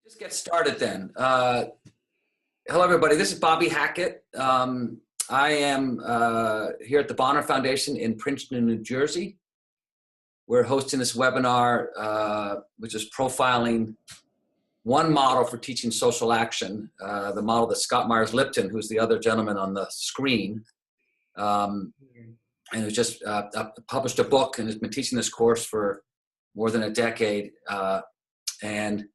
Just get started then. Hello, everybody. This is Bobby Hackett. I am here at the Bonner Foundation in Princeton, New Jersey. We're hosting this webinar, which is profiling one model for teaching social action, the model that Scott Myers-Lipton, who's the other gentleman on the screen, and who's just published a book and has been teaching this course for more than a decade. And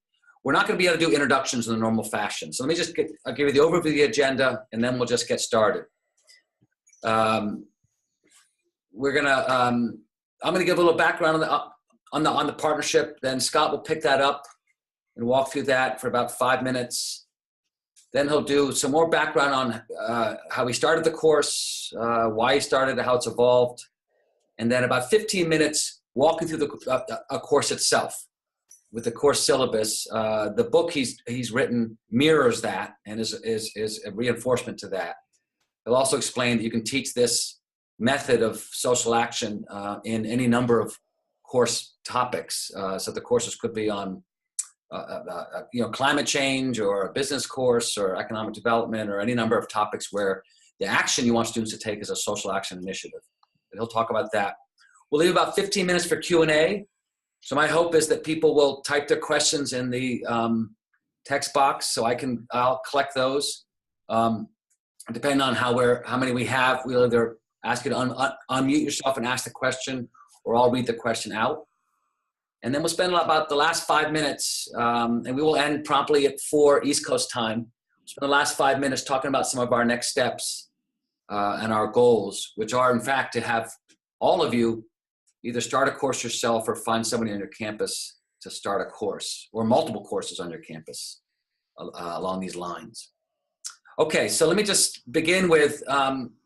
we're not going to be able to do introductions in the normal fashion. So let me just I'll give you the overview of the agenda, and then we'll just get started. I'm going to give a little background on the partnership. Then Scott will pick that up and walk through that for about 5 minutes. Then he'll do some more background on how he started the course, why he started it, how it's evolved, and then about 15 minutes walking through the course itself. With the course syllabus, the book he's written mirrors that and is a reinforcement to that. He'll also explain that you can teach this method of social action in any number of course topics. So the courses could be on climate change, or a business course, or economic development, or any number of topics where the action you want students to take is a social action initiative. And he'll talk about that. We'll leave about 15 minutes for Q&A. So my hope is that people will type their questions in the text box, so I'll collect those. Depending on how many we have, we'll either ask you to unmute yourself and ask the question, or I'll read the question out. And then we'll spend about the last 5 minutes, and we will end promptly at 4 East Coast time. We'll spend the last 5 minutes talking about some of our next steps and our goals, which are, in fact, to have all of you either start a course yourself or find somebody on your campus to start a course, or multiple courses on your campus along these lines. Okay, so let me just begin with,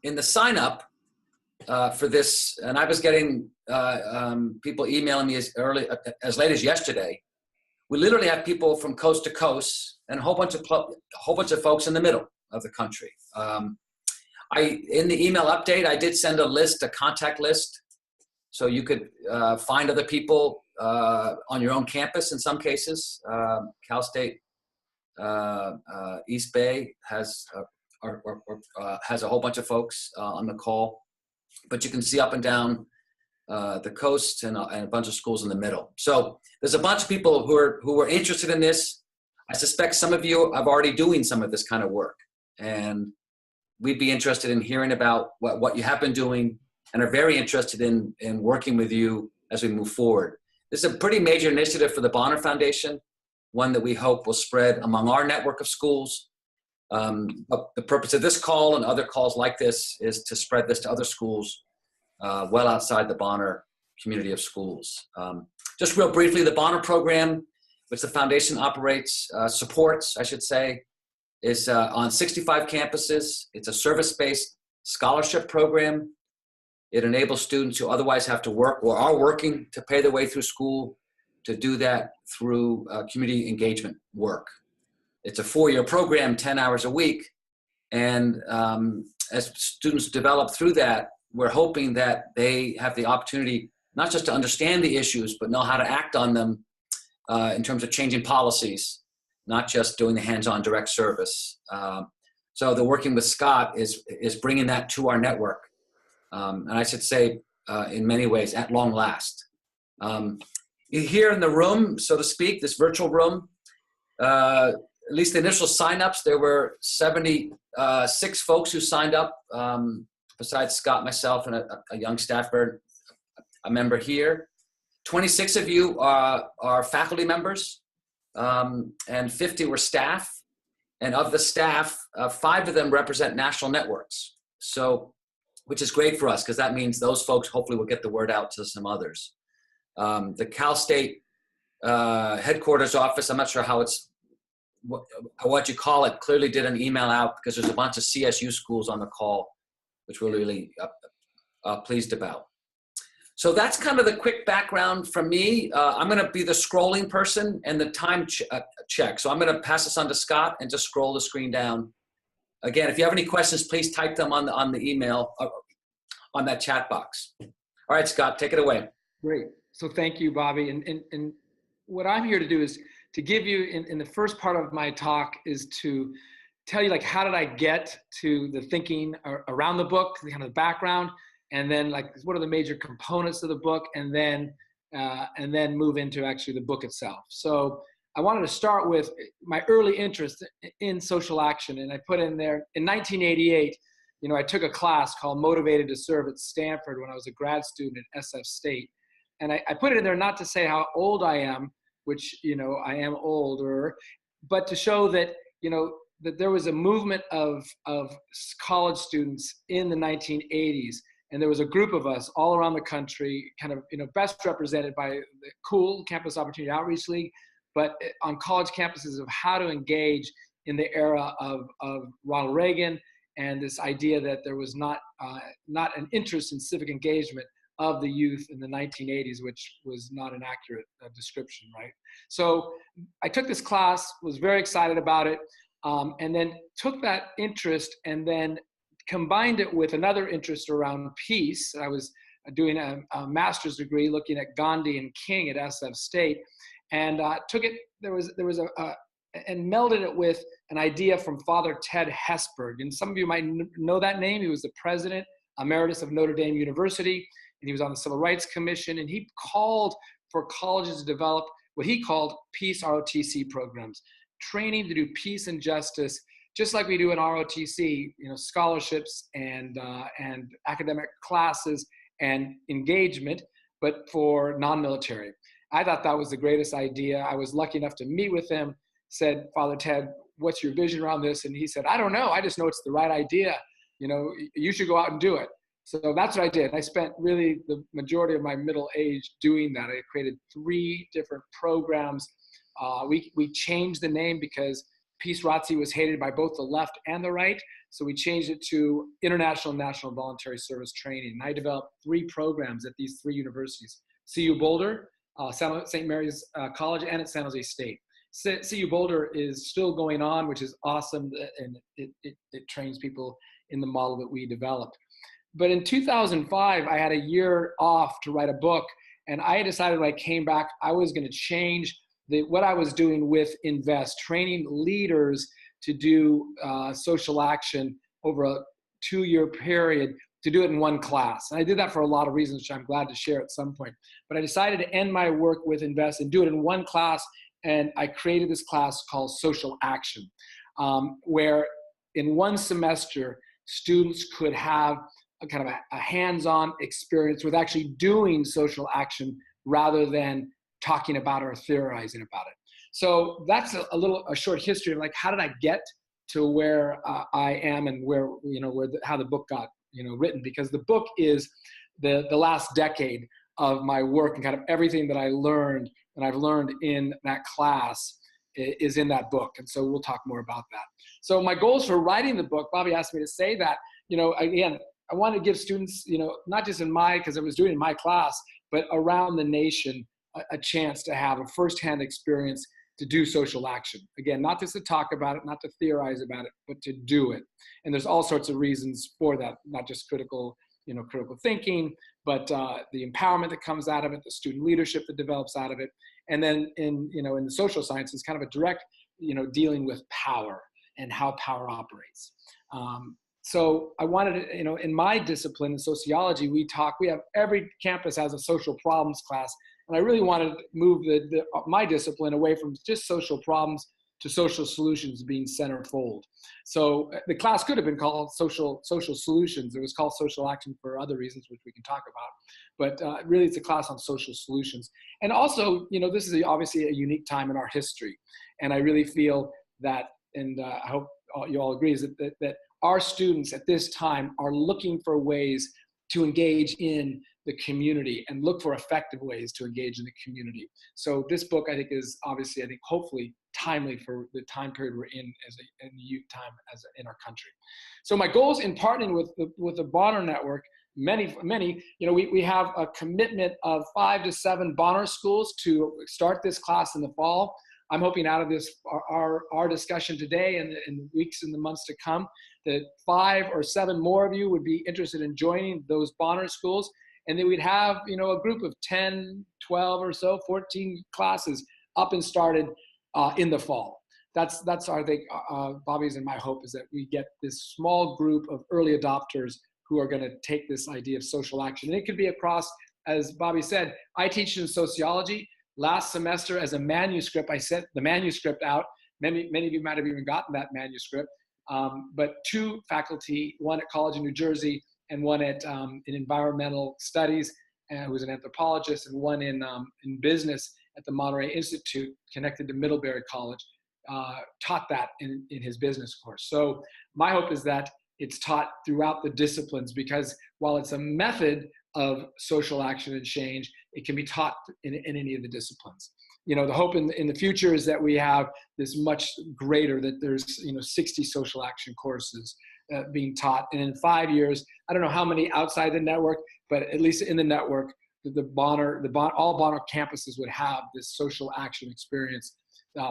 in the sign up for this, and I was getting people emailing me as late as yesterday. We literally have people from coast to coast and a whole bunch of folks in the middle of the country. In the email update, I did send a contact list, so you could find other people on your own campus in some cases. Cal State East Bay has a whole bunch of folks on the call, but you can see up and down the coast and a bunch of schools in the middle. So there's a bunch of people who are interested in this. I suspect some of you are already doing some of this kind of work, and we'd be interested in hearing about what you have been doing, and are very interested in working with you as we move forward. This is a pretty major initiative for the Bonner Foundation, one that we hope will spread among our network of schools. But the purpose of this call and other calls like this is to spread this to other schools well outside the Bonner community of schools. Just real briefly, the Bonner program, which the foundation supports, I should say, is on 65 campuses. It's a service-based scholarship program. It enables students who otherwise have to work or are working to pay their way through school to do that through community engagement work. It's a 4-year program, 10 hours a week. And as students develop through that, we're hoping that they have the opportunity not just to understand the issues, but know how to act on them in terms of changing policies, not just doing the hands-on direct service. So the working with Scott is bringing that to our network. And I should say, in many ways, at long last. Here in the room, so to speak, this virtual room, at least the initial signups, there were 76 folks who signed up, besides Scott, myself, and a young staffer, a member here. 26 of you are faculty members, and 50 were staff. And of the staff, 5 of them represent national networks. So, which is great for us, because that means those folks hopefully will get the word out to some others. The Cal State headquarters office, I'm not sure how what you call it, clearly did an email out, because there's a bunch of CSU schools on the call, which we're really pleased about. So that's kind of the quick background from me. I'm going to be the scrolling person and the time check. So I'm going to pass this on to Scott and just scroll the screen down. Again, if you have any questions, please type them on the email, on that chat box. All right, Scott, take it away. Great. So thank you, Bobby. And what I'm here to do is to give you, in the first part of my talk, is to tell you, like, how did I get to the thinking around the book, the kind of background, and then, like, what are the major components of the book, and then move into actually the book itself. So I wanted to start with my early interest in social action, and I put in there, in 1988, I took a class called Motivated to Serve at Stanford when I was a grad student at SF State. And I put it in there not to say how old I am, which, I am older, but to show that, that there was a movement of college students in the 1980s. And there was a group of us all around the country, kind of, best represented by the COOL, Campus Opportunity Outreach League, but on college campuses of how to engage in the era of Ronald Reagan, and this idea that there was not an interest in civic engagement of the youth in the 1980s, which was not an accurate description, right? So I took this class, was very excited about it, and then took that interest and then combined it with another interest around peace. I was doing a master's degree looking at Gandhi and King at SF State, and took it, and melded it with an idea from Father Ted Hesburgh. And some of you might know that name. He was the president emeritus of Notre Dame University, and he was on the Civil Rights Commission, and he called for colleges to develop what he called peace ROTC programs, training to do peace and justice, just like we do in ROTC, scholarships and academic classes and engagement, but for non-military. I thought that was the greatest idea. I was lucky enough to meet with him, said, Father Ted, what's your vision around this? And he said, I don't know. I just know it's the right idea. You should go out and do it. So that's what I did. I spent really the majority of my middle age doing that. I created 3 different programs. We changed the name because Peace ROTC was hated by both the left and the right. So we changed it to International National Voluntary Service Training. And I developed 3 programs at these 3 universities: CU Boulder, St. Mary's College, and at San Jose State. CU Boulder is still going on, which is awesome, and it trains people in the model that we developed. But in 2005, I had a year off to write a book, and I decided when I came back, I was going to change what I was doing with Invest, training leaders to do social action over a 2-year period, to do it in one class. And I did that for a lot of reasons, which I'm glad to share at some point. But I decided to end my work with Invest and do it in one class. And I created this class called Social Action, where in one semester, students could have a kind of a hands-on experience with actually doing social action rather than talking about it or theorizing about it. So that's a short history of, like, how did I get to where I am and where, how the book got, written, because the book is the last decade of my work, and kind of everything that I learned and I've learned in that class is in that book. And so we'll talk more about that. So my goals for writing the book, Bobby asked me to say that, again, I want to give students, not just because I was doing it in my class, but around the nation, a chance to have a firsthand experience to do social action. Again, not just to talk about it, not to theorize about it, but to do it. And there's all sorts of reasons for that, not just critical thinking, but the empowerment that comes out of it, the student leadership that develops out of it. And then in the social sciences, kind of a direct, dealing with power and how power operates. So I wanted to, in my discipline in sociology, we have every campus has a social problems class. And I really wanted to move my discipline away from just social problems to social solutions being centerfold. So the class could have been called social solutions. It was called social action for other reasons, which we can talk about. But really, it's a class on social solutions. And also, this is obviously a unique time in our history. And I really feel that, and I hope you all agree, is that our students at this time are looking for ways to engage in the community and look for effective ways to engage in the community. So this book, I think, is obviously, hopefully timely for the time period we're in in the youth time in our country. So my goals in partnering with the Bonner Network, many, we have a commitment of 5 to 7 Bonner schools to start this class in the fall. I'm hoping out of this, our discussion today and in the weeks and the months to come, that 5 or 7 more of you would be interested in joining those Bonner schools. And then we'd have, a group of 10, 12 or so, 14 classes up and started in the fall. That's I think Bobby's and my hope is that we get this small group of early adopters who are going to take this idea of social action. And it could be across, as Bobby said, I teach in sociology. Last semester as a manuscript, I sent the manuscript out. Many of you might have even gotten that manuscript. But 2 faculty, one at college in New Jersey and one at in environmental studies, who's an anthropologist, and one in business at the Monterey Institute, connected to Middlebury College, taught that in his business course. So my hope is that it's taught throughout the disciplines, because while it's a method of social action and change, it can be taught in any of the disciplines. You know, the hope in the future is that we have this much greater, that there's 60 social action courses being taught, and in 5 years, I don't know how many outside the network, but at least in the network, all Bonner campuses would have this social action experience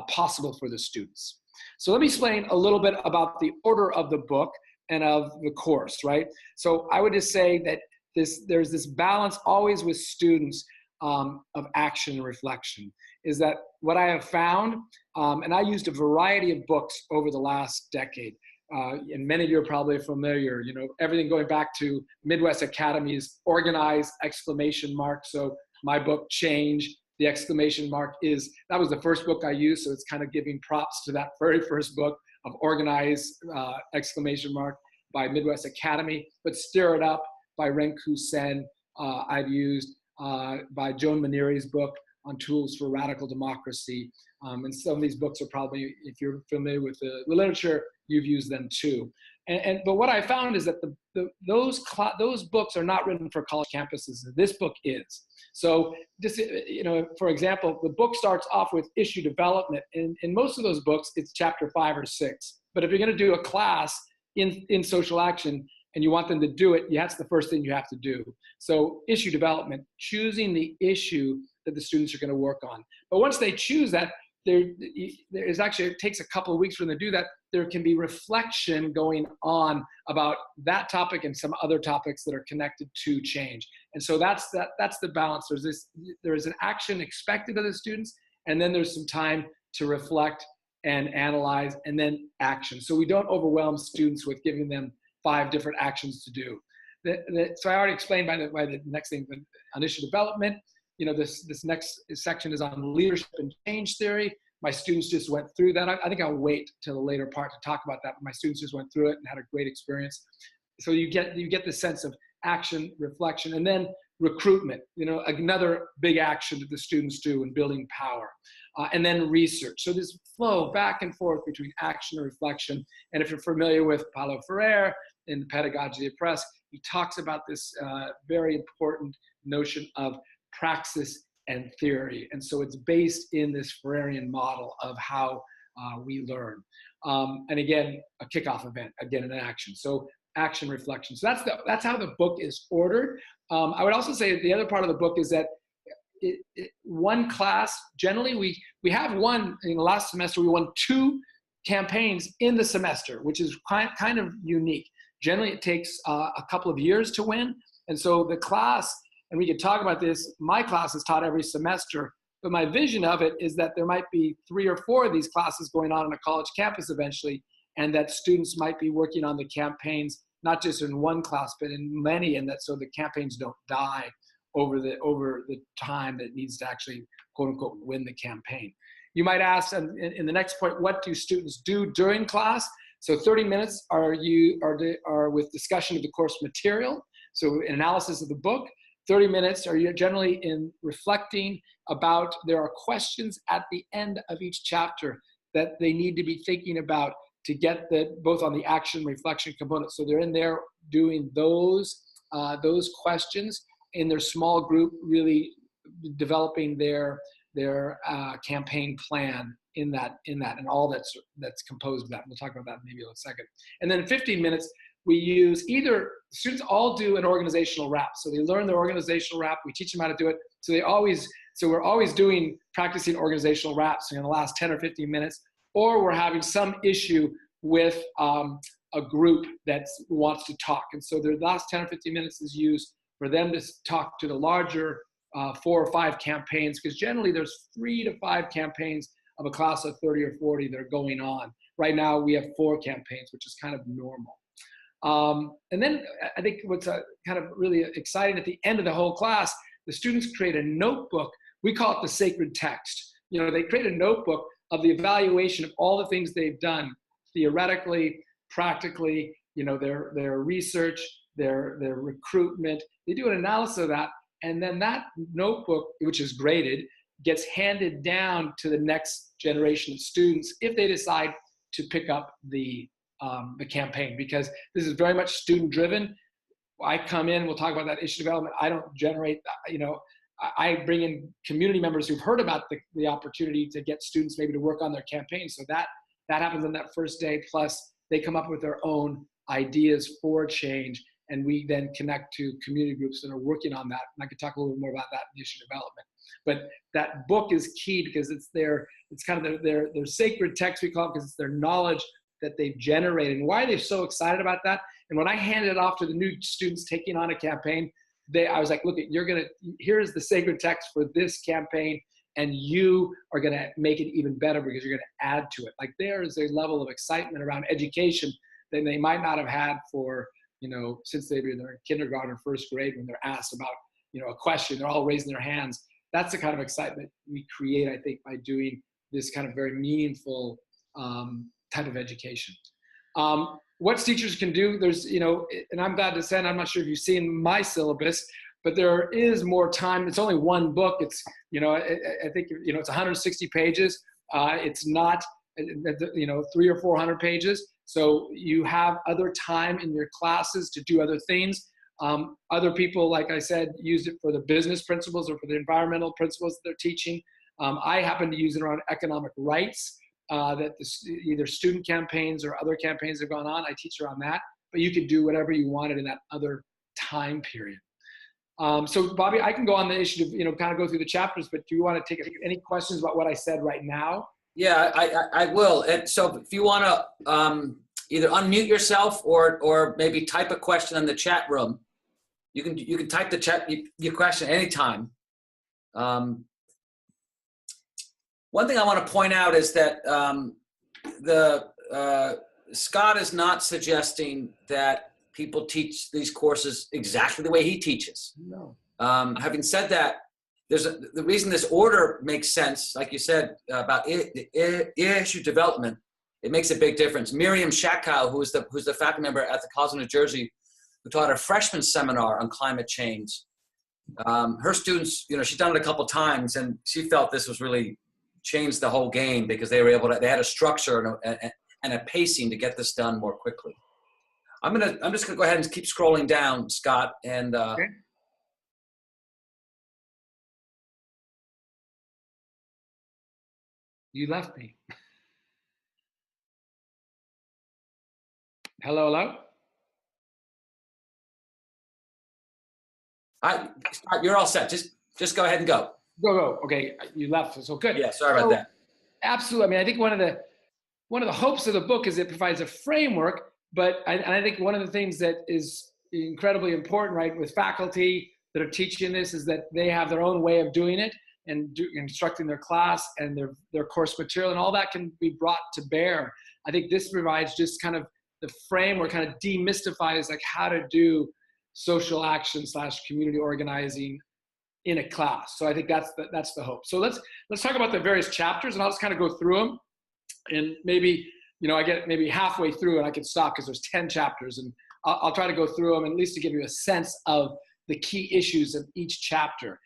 possible for the students. So let me explain a little bit about the order of the book and of the course, right? So I would just say that there's this balance always with students of action and reflection, is that what I have found, and I used a variety of books over the last decade, and many of you are probably familiar, everything going back to Midwest Academy's Organize! ! So my book, Change, the exclamation mark that was the first book I used, so it's kind of giving props to that very first book of Organize! ! By Midwest Academy. But Stir It Up by Renku Sen, I've used, by Joan Maneri's book on tools for radical democracy. And some of these books are probably, if you're familiar with the literature, you've used them too. But what I found is that those books are not written for college campuses. This book is. So just, for example, the book starts off with issue development. In most of those books, it's chapter 5 or 6. But if you're going to do a class in social action and you want them to do it, that's the first thing you have to do. So issue development, choosing the issue that the students are going to work on. But once they choose that, there's actually, it takes a couple of weeks for them to do that. There can be reflection going on about that topic and some other topics that are connected to change. And so that's the balance. There is an action expected of the students, and then there's some time to reflect and analyze, and then action. So we don't overwhelm students with giving them 5 different actions to do. So I already explained by the next thing, on issue development. This next section is on leadership and change theory. My students just went through that. I think I'll wait till the later part to talk about that, but my students just went through it and had a great experience. So you get the sense of action, reflection, and then recruitment, another big action that the students do in building power. And then research. So this flow back and forth between action and reflection. And if you're familiar with Paulo Freire in the Pedagogy of Press, he talks about this very important notion of praxis and theory. And so it's based in this Freirean model of how we learn. And again, a kickoff event, again, an action. So action, reflection. So that's how the book is ordered. I would also say the other part of the book is that one class, generally we have one, in the last semester, we won 2 campaigns in the semester, which is kind of unique. Generally, it takes a couple of years to win. And so the class, and we could talk about this, my class is taught every semester, but my vision of it is that there might be 3 or 4 of these classes going on a college campus eventually, and that students might be working on the campaigns, not just in one class, but in many, and that so the campaigns don't die over the time that it needs to actually, quote unquote, win the campaign. You might ask in the next point, what do students do during class? So 30 minutes are with discussion of the course material, so an analysis of the book. 30 minutes are generally in reflecting about, there are questions at the end of each chapter that they need to be thinking about to get both on the action reflection component. So they're in there doing those questions in their small group, really developing their campaign plan in that, and all that's composed of that. We'll talk about that maybe in a second. And then in 15 minutes, we use students all do an organizational wrap. So they learn their organizational wrap. We teach them how to do it. So we're always practicing organizational wraps in the last 10 or 15 minutes, or we're having some issue with a group that wants to talk. And so the last 10 or 15 minutes is used for them to talk to the larger 4 or 5 campaigns, because generally there's 3 to 5 campaigns of a class of 30 or 40 that are going on. Right now we have 4 campaigns, which is kind of normal. And then I think what's kind of really exciting, at the end of the whole class, the students create a notebook. We call it the sacred text. They create a notebook of the evaluation of all the things they've done, theoretically, practically, their research, their recruitment. They do an analysis of that. And then that notebook, which is graded, gets handed down to the next generation of students if they decide to pick up the campaign, because this is very much student driven. I come in, we'll talk about that issue development. I don't generate, I bring in community members who've heard about the opportunity to get students maybe to work on their campaign. So that happens on that first day. Plus they come up with their own ideas for change. And we then connect to community groups that are working on that. And I could talk a little bit more about that in issue development. But that book is key because it's kind of their sacred text, we call it, because it's their knowledge that they've generated. And why they're so excited about that. And when I handed it off to the new students taking on a campaign, I was like, look, here's the sacred text for this campaign, and you are gonna make it even better because you're gonna add to it. Like, there is a level of excitement around education that they might not have had for, since they've been in kindergarten or first grade, when they're asked about, a question, they're all raising their hands. That's the kind of excitement we create, I think, by doing this kind of very meaningful type of education. What teachers can do, there's, and I'm glad to say, and I'm not sure if you've seen my syllabus, but there is more time. It's only one book. It's, I think, it's 160 pages. It's not, 300 or 400 pages. So you have other time in your classes to do other things. Other people, like I said, use it for the business principles or for the environmental principles that they're teaching. I happen to use it around economic rights, that either student campaigns or other campaigns have gone on. I teach around that, but you could do whatever you wanted in that other time period. So Bobby, I can go on the issue of, kind of go through the chapters, but do you want to take any questions about what I said right now? Yeah, I will. And so if you want to either unmute yourself or maybe type a question in the chat room, you can type your question anytime. One thing I want to point out is that Scott is not suggesting that people teach these courses exactly the way he teaches. No. Having said that, the reason this order makes sense, like you said, about issue development, it makes a big difference. Miriam Shakow, who's the faculty member at the College of New Jersey, who taught a freshman seminar on climate change, her students, she's done it a couple times, and she felt this was really changed the whole game because they had a structure and a pacing to get this done more quickly. I'm just gonna go ahead and keep scrolling down, Scott, and okay. You left me. Hello. You're all set. Just go ahead and go. Go. Okay, you left. So good. Yeah, sorry about that. Absolutely. I mean, I think one of the hopes of the book is it provides a framework, but I think one of the things that is incredibly important, right, with faculty that are teaching this is that they have their own way of doing it and instructing their class and their course material, and all that can be brought to bear. I think this provides just kind of the framework, kind of demystifies like how to do social action / community organizing in a class. So I think that's the hope. So let's talk about the various chapters, and I'll just kind of go through them. And maybe, I get maybe halfway through and I can stop because there's 10 chapters, and I'll try to go through them at least to give you a sense of the key issues of each chapter.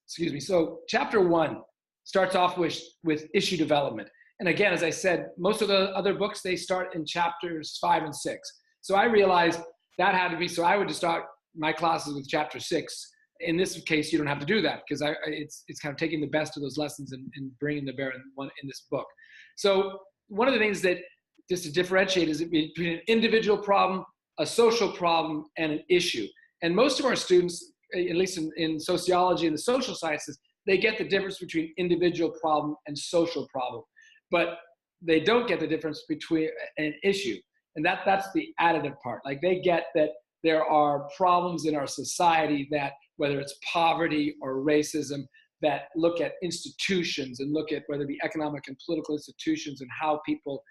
Excuse me. So chapter 1 starts off with issue development. And again, as I said, most of the other books, they start in chapters 5 and 6. So I realized that had to be, so I would just start my classes with chapter 6. In this case, you don't have to do that because it's kind of taking the best of those lessons and bringing the bear in this book. So one of the things that, just to differentiate, is between an individual problem, a social problem, and an issue. And most of our students, at least in sociology and the social sciences, they get the difference between individual problem and social problem, but they don't get the difference between an issue. And that's the additive part. Like, they get that there are problems in our society that, whether it's poverty or racism, that look at institutions and look at whether it be economic and political institutions and how people,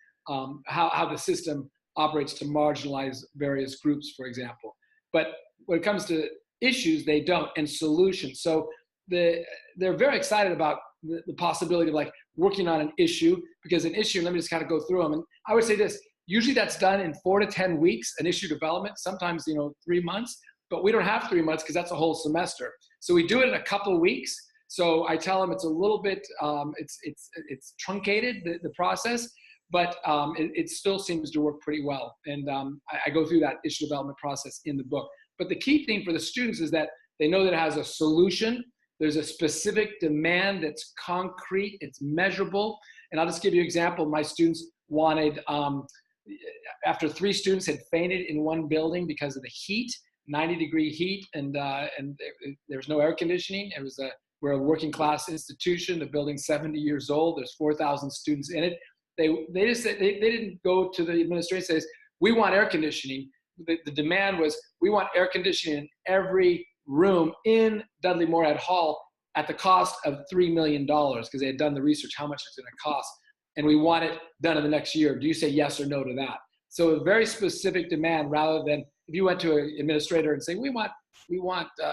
how the system operates to marginalize various groups, for example. But when it comes to issues, they don't, and solutions. So they're very excited about the possibility of like working on an issue, because an issue, let me just kind of go through them. And I would say this, usually that's done in 4 to 10 weeks, an issue development, sometimes, 3 months, but we don't have 3 months because that's a whole semester. So we do it in a couple of weeks. So I tell them it's a little bit, it's truncated, the process, but it still seems to work pretty well. And I go through that issue development process in the book. But the key thing for the students is that they know that it has a solution. There's a specific demand that's concrete, it's measurable. And I'll just give you an example. My students wanted, after 3 students had fainted in one building because of the heat, 90-degree heat, and there was no air conditioning. We're a working class institution. The building's 70 years old. There's 4,000 students in it. They just said, they didn't go to the administration and say, we want air conditioning. The demand was, we want air conditioning in every room in Dudley Moorhead Hall at the cost of $3 million, because they had done the research, how much it's going to cost. And we want it done in the next year. Do you say yes or no to that? So a very specific demand, rather than if you went to an administrator and say, we want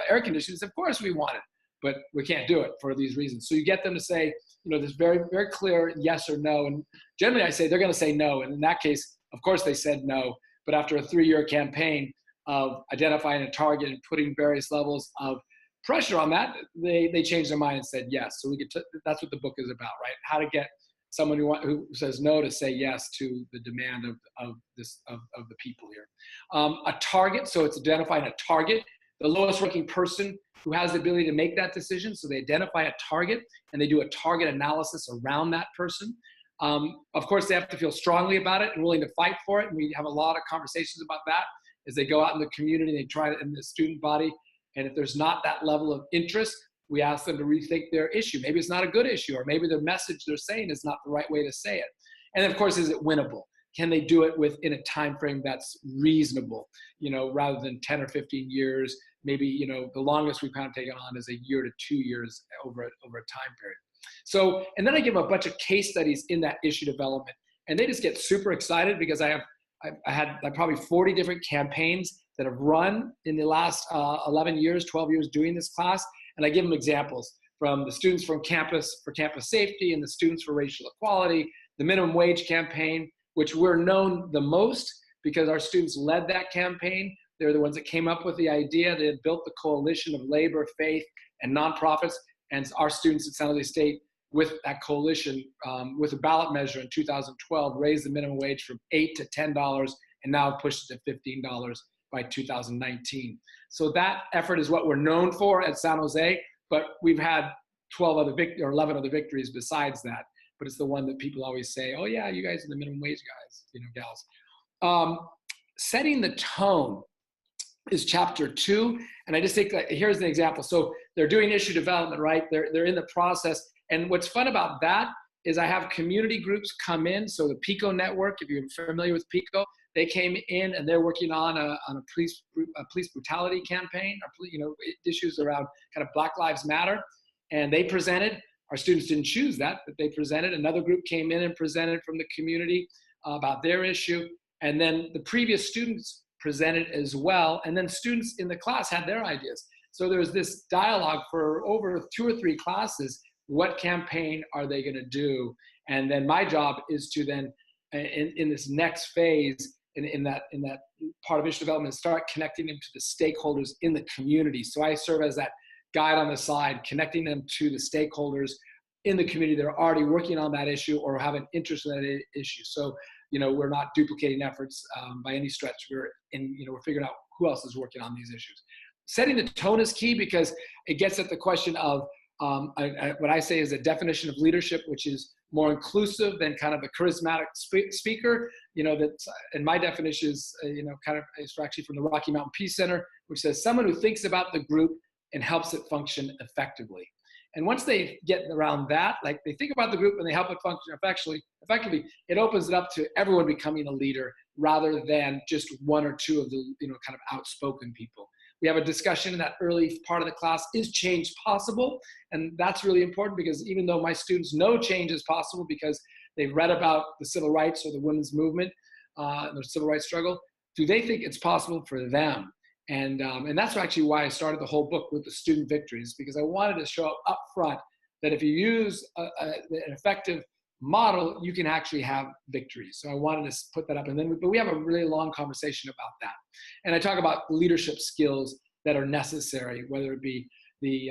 air conditioning, of course we want it, but we can't do it for these reasons. So you get them to say, there's very, very clear yes or no. And generally I say they're going to say no. And in that case, of course they said no. But after a 3-year campaign of identifying a target and putting various levels of pressure on that, they changed their mind and said yes. So that's what the book is about, right? How to get someone who says no to say yes to the demand of the people here. A target, so it's identifying a target, the lowest ranking person who has the ability to make that decision. So they identify a target and they do a target analysis around that person. Of course, they have to feel strongly about it and willing to fight for it. And we have a lot of conversations about that as they go out in the community, they try it in the student body. And if there's not that level of interest, we ask them to rethink their issue. Maybe it's not a good issue, or maybe the message they're saying is not the right way to say it. And then, of course, is it winnable? Can they do it within a time frame that's reasonable, rather than 10 or 15 years? Maybe, the longest we've kind of taken on is a year to 2 years over a time period. So, and then I give a bunch of case studies in that issue development, and they just get super excited because I had probably 40 different campaigns that have run in the last 11 years, 12 years doing this class. And I give them examples from the students from campus for campus safety and the students for racial equality, the minimum wage campaign, which we're known the most because our students led that campaign. They're the ones that came up with the idea. They had built the coalition of labor, faith, and nonprofits. And our students at San Jose State, with that coalition, with a ballot measure in 2012, raised the minimum wage from $8 to $10 and now pushed it to $15 by 2019. So that effort is what we're known for at San Jose, but we've had 11 other victories besides that. But it's the one that people always say, oh yeah, you guys are the minimum wage guys, gals. Setting the tone is chapter 2. And I just think that here's an example. So they're doing issue development, right? They're in the process. And what's fun about that is I have community groups come in. So the PICO network, if you're familiar with PICO, they came in and they're working on a police brutality campaign, or, issues around kind of Black Lives Matter. And they presented. Our students didn't choose that, but they presented. Another group came in and presented from the community about their issue. And then the previous students presented as well. And then students in the class had their ideas. So there was this dialogue for over 2 or 3 classes. What campaign are they going to do? And then my job is to then, in this next phase, in that part of issue development, start connecting them to the stakeholders in the community. So I serve as that guide on the side, connecting them to the stakeholders in the community that are already working on that issue or have an interest in that issue. So, we're not duplicating efforts by any stretch. We're figuring out who else is working on these issues. Setting the tone is key because it gets at the question of what I say is a definition of leadership, which is more inclusive than kind of a charismatic speaker. That in my definition is, it's actually from the Rocky Mountain Peace Center, which says someone who thinks about the group and helps it function effectively. And once they get around that, like they think about the group and they help it function effectively, it opens it up to everyone becoming a leader rather than just 1 or 2 of the, kind of outspoken people. We have a discussion in that early part of the class, is change possible? And that's really important, because even though my students know change is possible because they've read about the civil rights or the women's movement, the civil rights struggle, do they think it's possible for them? And that's actually why I started the whole book with the student victories, because I wanted to show up front that if you use an effective model, you can actually have victories. So I wanted to put that up, but we have a really long conversation about that. And I talk about leadership skills that are necessary, whether it be the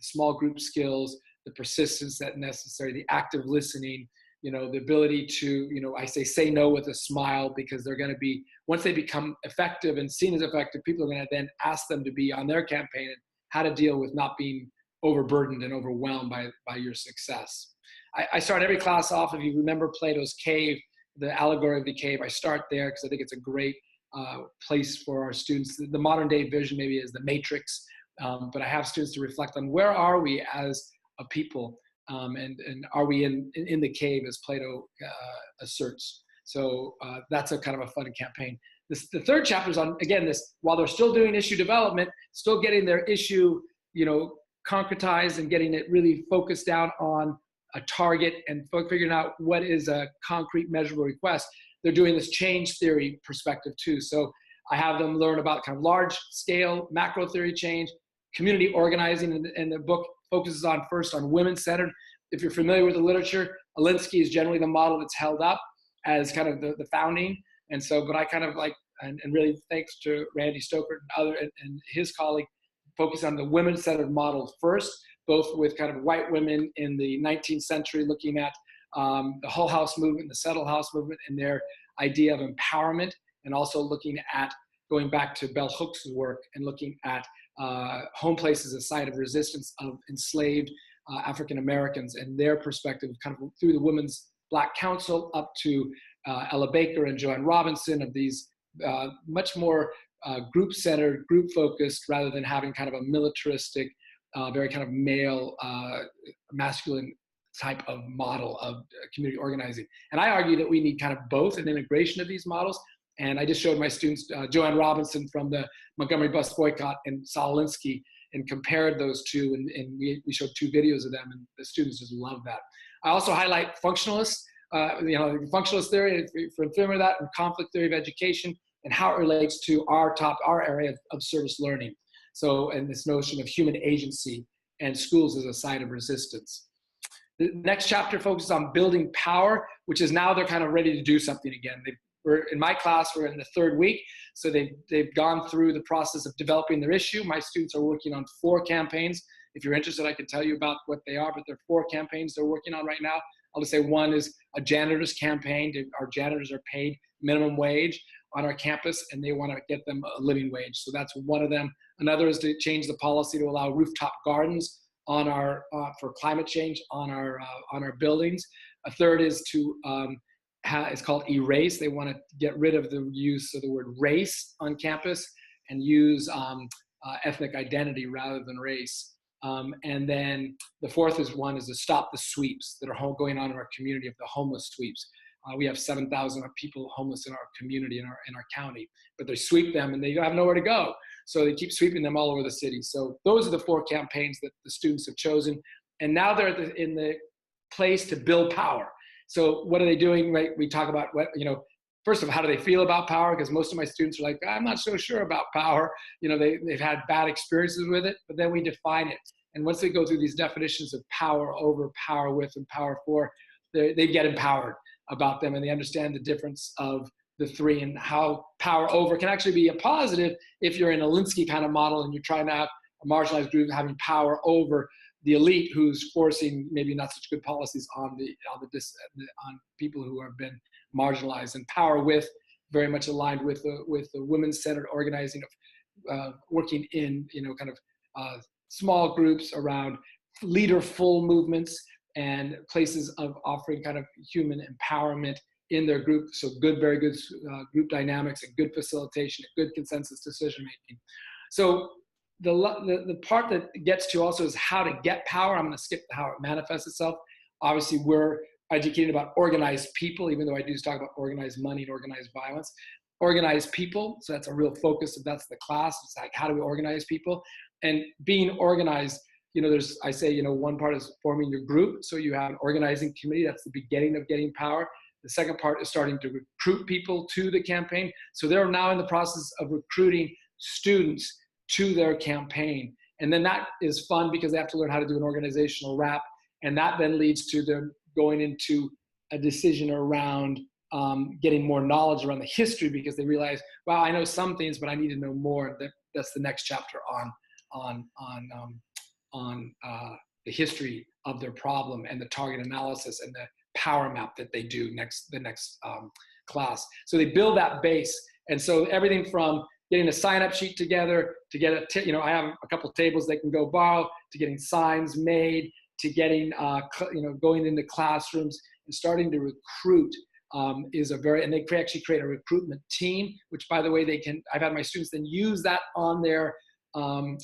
small group skills, the persistence that's necessary, the active listening, the ability to, I say no with a smile, because they're going to be, once they become effective and seen as effective, people are going to then ask them to be on their campaign and how to deal with not being overburdened and overwhelmed by your success. I start every class off, if you remember Plato's cave, the allegory of the cave, I start there because I think it's a great place for our students. The modern day vision maybe is the matrix, but I have students to reflect on where are we as a people, and are we in the cave, as Plato asserts. So that's a kind of a fun campaign. The third chapter is on, again, this, while they're still doing issue development, still getting their issue, concretized and getting it really focused down on a target and figuring out what is a concrete measurable request. They're doing this change theory perspective too. So I have them learn about kind of large scale macro theory change, community organizing, and the book focuses on first on women-centered. If you're familiar with the literature, Alinsky is generally the model that's held up as kind of the founding. And so, but I kind of like, and really thanks to Randy Stoker and his colleague, focus on the women-centered model first, both with kind of white women in the 19th century looking at the Hull House movement, the Settle House movement, and their idea of empowerment, and also looking at going back to bell hooks' work and looking at home place as a site of resistance of enslaved African Americans and their perspective, kind of through the Women's Black Council up to Ella Baker and Joanne Robinson, of these much more group-centered, group-focused, rather than having kind of a militaristic, very kind of male, masculine type of model of community organizing. And I argue that we need kind of both, an integration of these models. And I just showed my students Joanne Robinson from the Montgomery bus boycott and Saul Alinsky, and compared those two, and we showed 2 videos of them, and the students just love that. I also highlight functionalists, functionalist theory, if you're familiar with that, and conflict theory of education, and how it relates to our area of service learning. So, and this notion of human agency and schools as a site of resistance. The next chapter focuses on building power, which is now they're kind of ready to do something again. We're in my class, we're in the 3rd week. So they've gone through the process of developing their issue. My students are working on 4 campaigns. If you're interested, I can tell you about what they are, but there are 4 campaigns they're working on right now. I'll just say one is a janitor's campaign. Our janitors are paid minimum wage on our campus, and they want to get them a living wage. So that's one of them. Another is to change the policy to allow rooftop gardens on our for climate change on our buildings. A third is to it's called erase. They want to get rid of the use of the word race on campus and use ethnic identity rather than race. And then the fourth is to stop the sweeps that are going on in our community, of the homeless sweeps. We have 7,000 people homeless in our community, in our county, but they sweep them and they have nowhere to go. So they keep sweeping them all over the city. So those are the 4 campaigns that the students have chosen. And now they're in the place to build power. So what are they doing? Right? We talk about first of all, how do they feel about power? Because most of my students are like, I'm not so sure about power. They've had bad experiences with it, but then we define it. And once they go through these definitions of power over, power with, and power for, they get empowered about them, and they understand the difference of the 3 and how power over can actually be a positive if you're in a Alinsky kind of model and you're trying to have a marginalized group having power over the elite who's forcing maybe not such good policies on people who have been marginalized, and power with very much aligned with the women-centered organizing of working in kind of small groups around leaderful movements and places of offering kind of human empowerment in their group. So very good group dynamics and good facilitation and good consensus decision making. So the part that gets to also is how to get power. I'm going to skip how it manifests itself. Obviously, we're educated about organized people, even though I do talk about organized money and organized violence. organize people. So that's a real focus. If that's the class, it's like, how do we organize people? And being organized, I say, one part is forming your group. So you have an organizing committee. That's the beginning of getting power. The second part is starting to recruit people to the campaign. So they're now in the process of recruiting students to their campaign. And then that is fun because they have to learn how to do an organizational wrap. And that then leads to them going into a decision around getting more knowledge around the history, because they realize, wow, I know some things, but I need to know more. That's the next chapter on the history of their problem and the target analysis and the power map that they do the next class. So they build that base. And so everything from getting a sign-up sheet together to get I have a couple of tables they can go borrow, to getting signs made, to getting going into classrooms and starting to recruit and they actually create a recruitment team, which, by the way, I've had my students then use that on their for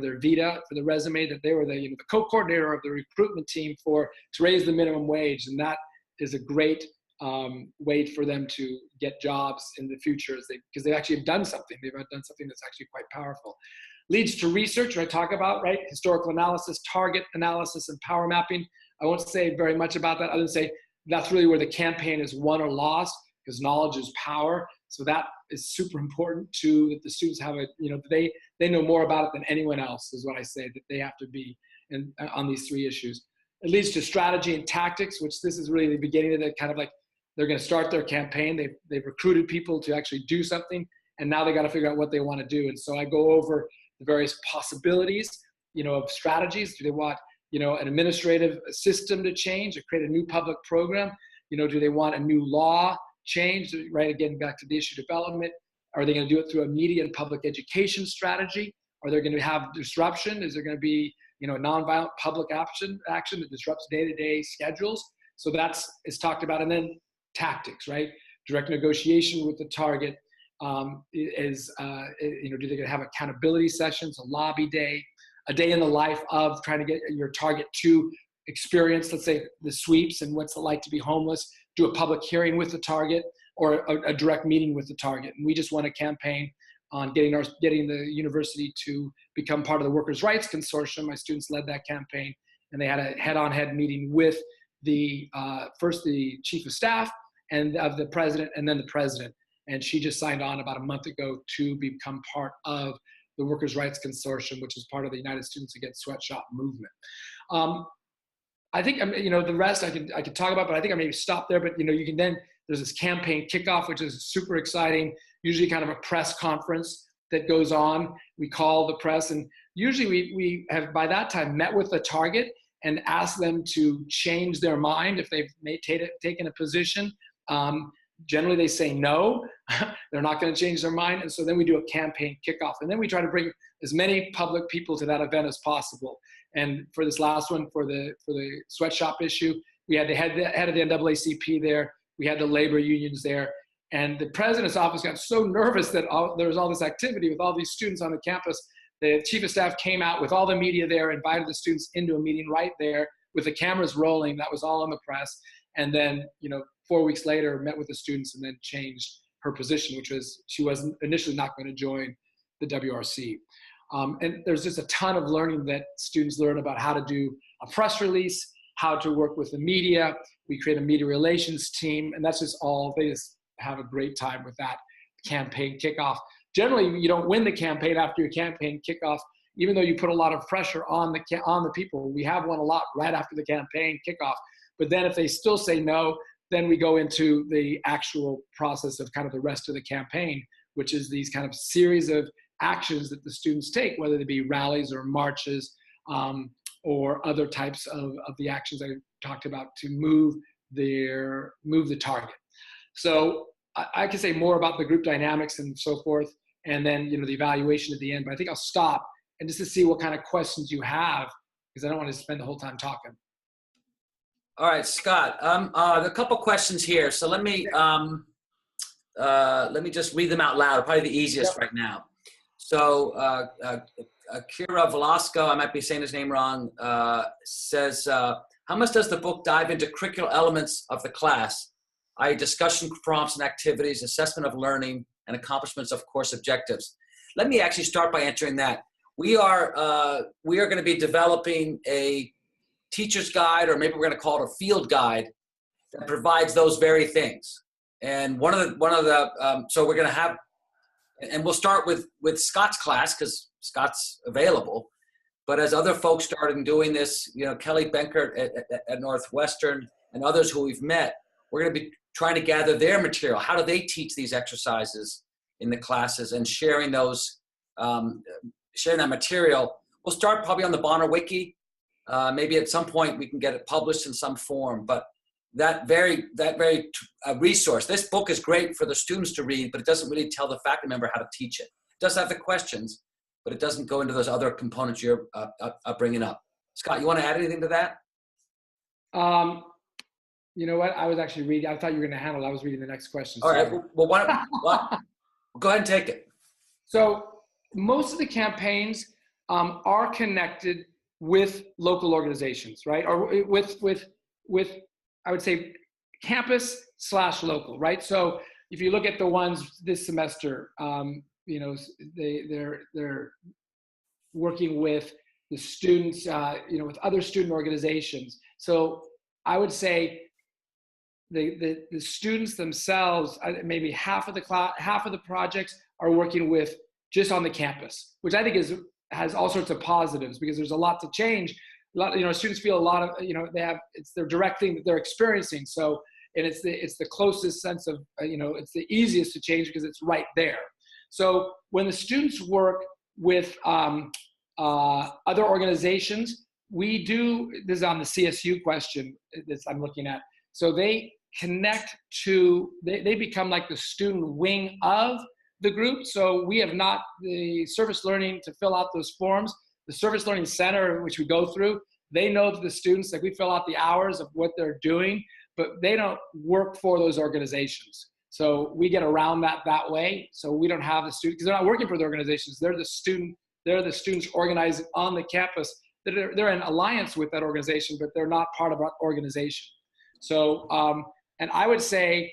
their vita, for the resume, that they were the co-coordinator of the recruitment team to raise the minimum wage. And that is a great way for them to get jobs in the future, because they actually have done something. They've done something that's actually quite powerful. Leads to research, I talk about, right? Historical analysis, target analysis, and power mapping. I won't say very much about that other than say that's really where the campaign is won or lost, because knowledge is power. So that is super important too, that the students have they know more about it than anyone else, is what I say, that they have to be on these three issues. It leads to strategy and tactics, which this is really the beginning of the kind of like, they're going to start their campaign. They've recruited people to actually do something, and now they got to figure out what they want to do. And so I go over the various possibilities, of strategies. Do they want, an administrative system to change or create a new public program? Do they want a new law change, right? Again, back to the issue development. Are they going to do it through a media and public education strategy? Are they going to have disruption? Is there going to be, nonviolent public action that disrupts day-to-day schedules? So it's talked about. And then tactics, right? Direct negotiation with the target. Do they going to have accountability sessions, a lobby day, a day in the life of trying to get your target to experience, let's say, the sweeps and what's it like to be homeless, do a public hearing with the target, or a direct meeting with the target. And we just won a campaign on getting the university to become part of the Workers' Rights Consortium. My students led that campaign, and they had a head-on-head meeting with first the chief of staff and of the president, and then the president. And she just signed on about a month ago to become part of the Workers' Rights Consortium, which is part of the United Students Against Sweatshop movement. I think, the rest I could talk about, but I think I maybe stop there. But, you can then, there's this campaign kickoff, which is super exciting, usually kind of a press conference that goes on. We call the press, and usually we have by that time met with the target and asked them to change their mind if they've taken a position. Generally, they say no, they're not going to change their mind. And so then we do a campaign kickoff. And then we try to bring as many public people to that event as possible. And for this last one, for the sweatshop issue, we had the head of the NAACP there. We had the labor unions there. And the president's office got so nervous that there was all this activity with all these students on the campus. The chief of staff came out with all the media there, invited the students into a meeting right there with the cameras rolling. That was all in the press. And then, 4 weeks later, met with the students and then changed her position, which was she was initially not going to join the WRC. And there's just a ton of learning that students learn about how to do a press release, how to work with the media. We create a media relations team, and that's just all. They just have a great time with that campaign kickoff. Generally, you don't win the campaign after your campaign kickoff, even though you put a lot of pressure on the people. We have won a lot right after the campaign kickoff. But then if they still say no, then we go into the actual process of kind of the rest of the campaign, which is these kind of series of actions that the students take, whether they be rallies or marches or other types of the actions I talked about to move the target. So I can say more about the group dynamics and so forth, and then the evaluation at the end. But I think I'll stop and just to see what kind of questions you have, because I don't want to spend the whole time talking. All right, Scott. A couple questions here. So let me just read them out loud. Probably the easiest right now. So Kira Velasco, I might be saying his name wrong, says, how much does the book dive into curricular elements of the class? discussion prompts and activities, assessment of learning, and accomplishments of course objectives. Let me actually start by answering that. We are going to be developing a teacher's guide, or maybe we're going to call it a field guide, that provides those very things. And so we're going to have, and we'll start with Scott's class because Scott's available. But as other folks started doing this, Kelly Benkert at Northwestern and others who we've met, we're going to be trying to gather their material. How do they teach these exercises in the classes, and sharing those, sharing that material. We'll start probably on the Bonner Wiki. Maybe at some point we can get it published in some form, but that very resource. This book is great for the students to read, but it doesn't really tell the faculty member how to teach it. It does have the questions, but it doesn't go into those other components you're bringing up. Scott, you want to add anything to that? You know what? I was actually reading. I thought you were going to handle it. I was reading the next question. All right. Well, go ahead and take it. So most of the campaigns are connected with local organizations, right? Or with I would say campus/local, right? So if you look at the ones this semester, they're working with the students, with other student organizations. So I would say the students themselves, maybe half of the projects are working with just on the campus, which I think has all sorts of positives, because there's a lot to change. Students feel a lot of, it's their direct thing that they're experiencing. So, and it's the closest sense of, it's the easiest to change because it's right there. So when the students work with other organizations, this is on the CSU question that I'm looking at. So they connect to, they become like the student wing of the group. So we have not the service learning to fill out those forms. The service learning center, which we go through, they know the students, like we fill out the hours of what they're doing, but they don't work for those organizations. So we get around that way. So we don't have the students, because they're not working for the organizations. They're the students organizing on the campus. They're in alliance with that organization, but they're not part of our organization. So, and I would say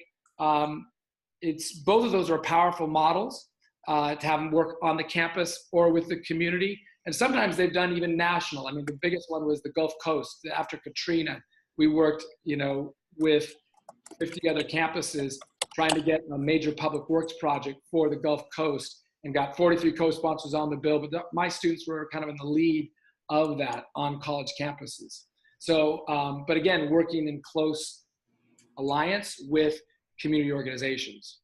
it's both of those are powerful models to have them work on the campus or with the community. And sometimes they've done even national. I mean, the biggest one was the Gulf Coast. After Katrina, we worked, with 50 other campuses trying to get a major public works project for the Gulf Coast, and got 43 co-sponsors on the bill. But my students were kind of in the lead of that on college campuses. So, but again, working in close alliance with community organizations.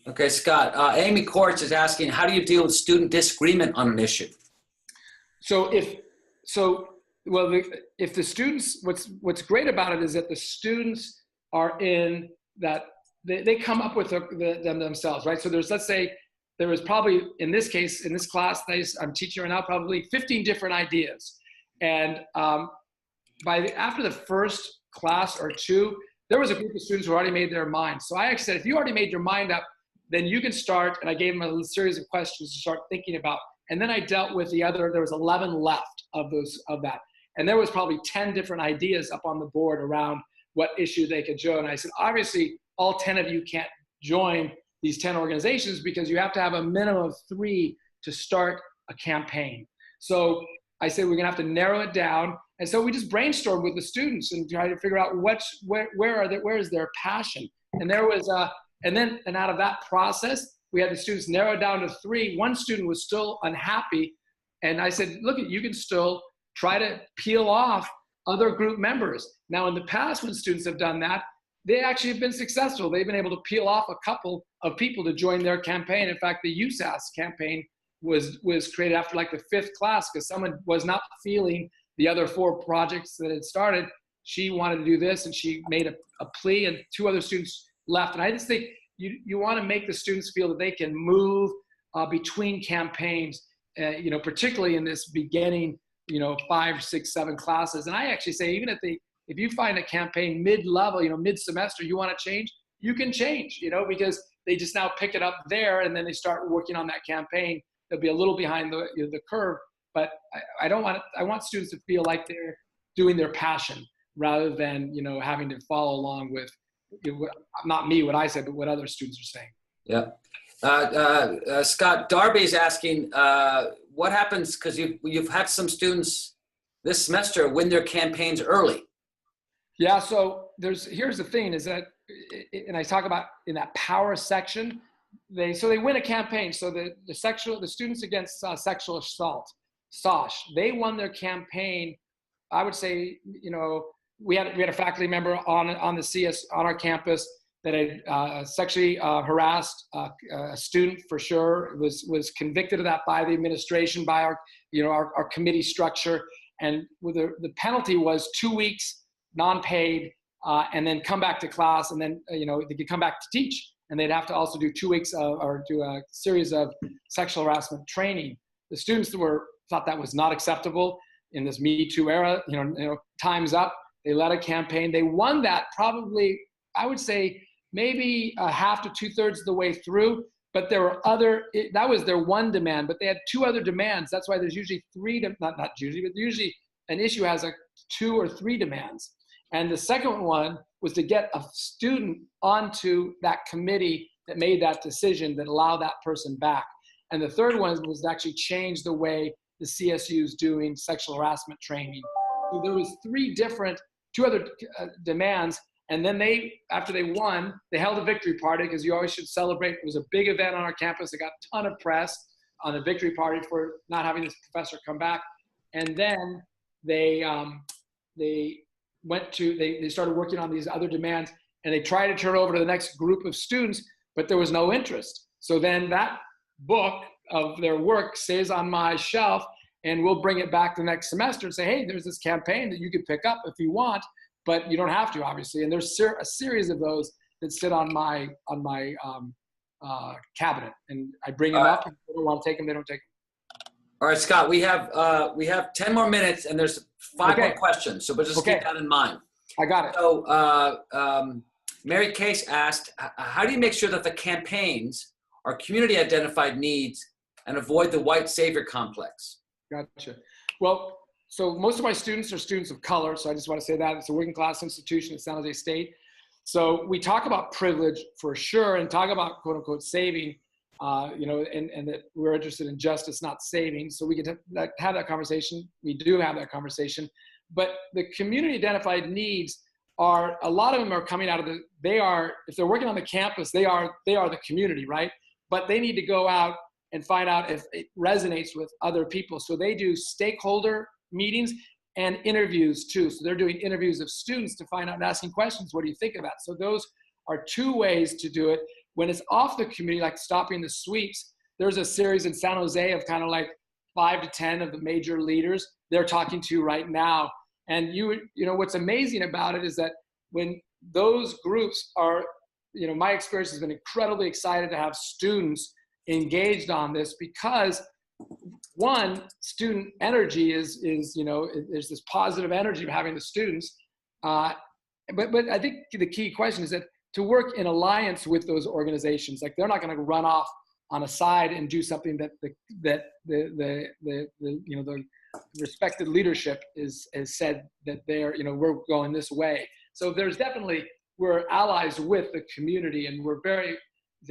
Okay, Scott. Amy Quartz is asking, how do you deal with student disagreement on an issue? So if the students, what's great about it is that the students are in that, they come up with them themselves, right? So let's say there was probably, in this case, in this class I'm teaching right now, probably 15 different ideas. And after the first class or two, there was a group of students who already made their mind. So I actually said, if you already made your mind up, then you can start, and I gave them a series of questions to start thinking about. And then I dealt with there was 11 left of that. And there was probably 10 different ideas up on the board around what issue they could join. And I said, obviously, all 10 of you can't join these 10 organizations because you have to have a minimum of 3 to start a campaign. So I said, we're gonna have to narrow it down. And so we just brainstormed with the students and tried to figure out where is their passion. And there was and out of that process, we had the students narrow it down to 3. One student was still unhappy. And I said, look, you can still try to peel off other group members. Now, in the past, when students have done that, they actually have been successful. They've been able to peel off a couple of people to join their campaign. In fact, the USAS campaign was created after like the 5th class because someone was not feeling the other 4 projects that had started. She wanted to do this, and she made a plea, and 2 other students left. And I just think you want to make the students feel that they can move between campaigns, particularly in this beginning, 5, 6, 7 classes. And I actually say, even if you find a campaign mid-level, mid-semester, you want to change, you can change, because they just now pick it up there, and then they start working on that campaign. They'll be a little behind the curve, but I want students to feel like they're doing their passion rather than, having to follow along with not me, what I said, but what other students are saying. Yeah. Scott, Darby's asking, what happens, because you've had some students this semester win their campaigns early. Yeah, so here's the thing is that, and I talk about in that power section, they win a campaign. So the students against sexual assault, SOSH, they won their campaign. I would say, we had a faculty member on the CS on our campus that had sexually harassed a student for sure. Was convicted of that by the administration, by our committee structure, and the penalty was 2 weeks non-paid, and then come back to class, and then they could come back to teach, and they'd have to also do 2 weeks or do a series of sexual harassment training. The students thought that was not acceptable in this Me Too era. Time's up. They led a campaign. They won that probably, I would say, maybe half to 2/3 of the way through. But there were that was their one demand, but they had 2 other demands. That's why there's usually not usually, but usually an issue has 2 or 3 demands. And the second one was to get a student onto that committee that made that decision that allowed that person back. And the third one was to actually change the way the CSU is doing sexual harassment training. So there was 2 other demands. And then after they won, they held a victory party, because you always should celebrate. It was a big event on our campus. They got a ton of press on the victory party for not having this professor come back. And then they started working on these other demands, and they tried to turn it over to the next group of students, but there was no interest. So then that book of their work stays on my shelf, and we'll bring it back the next semester and say, hey, there's this campaign that you could pick up if you want, but you don't have to, obviously. And there's a series of those that sit on my cabinet, and I bring them up, and if they don't want to take them, they don't take them. All right, Scott, we have 10 more minutes, and there's 5 more questions, so but just keep that in mind. I got it. So Mary Case asked, how do you make sure that the campaigns are community-identified needs and avoid the white savior complex? Gotcha. Well, so most of my students are students of color, so I just want to say that. It's a working class institution at San Jose State. So we talk about privilege for sure, and talk about quote-unquote saving, and that we're interested in justice, not saving. So we can have that conversation. We do have that conversation. But the community identified needs a lot of them are coming out of if they're working on the campus, they are the community, right? But they need to go out and find out if it resonates with other people. So they do stakeholder meetings and interviews too. So they're doing interviews of students to find out and asking questions. What do you think of that? So those are 2 ways to do it. When it's off the community, like stopping the sweeps, there's a series in San Jose of kind of like 5 to 10 of the major leaders they're talking to right now. And what's amazing about it is that when those groups are, my experience has been incredibly excited to have students engaged on this, because one, student energy is there's this positive energy of having the students. But I think the key question is that to work in alliance with those organizations, like they're not going to run off on a side and do something that the respected leadership has said that we're going this way. So we're allies with the community, and we're very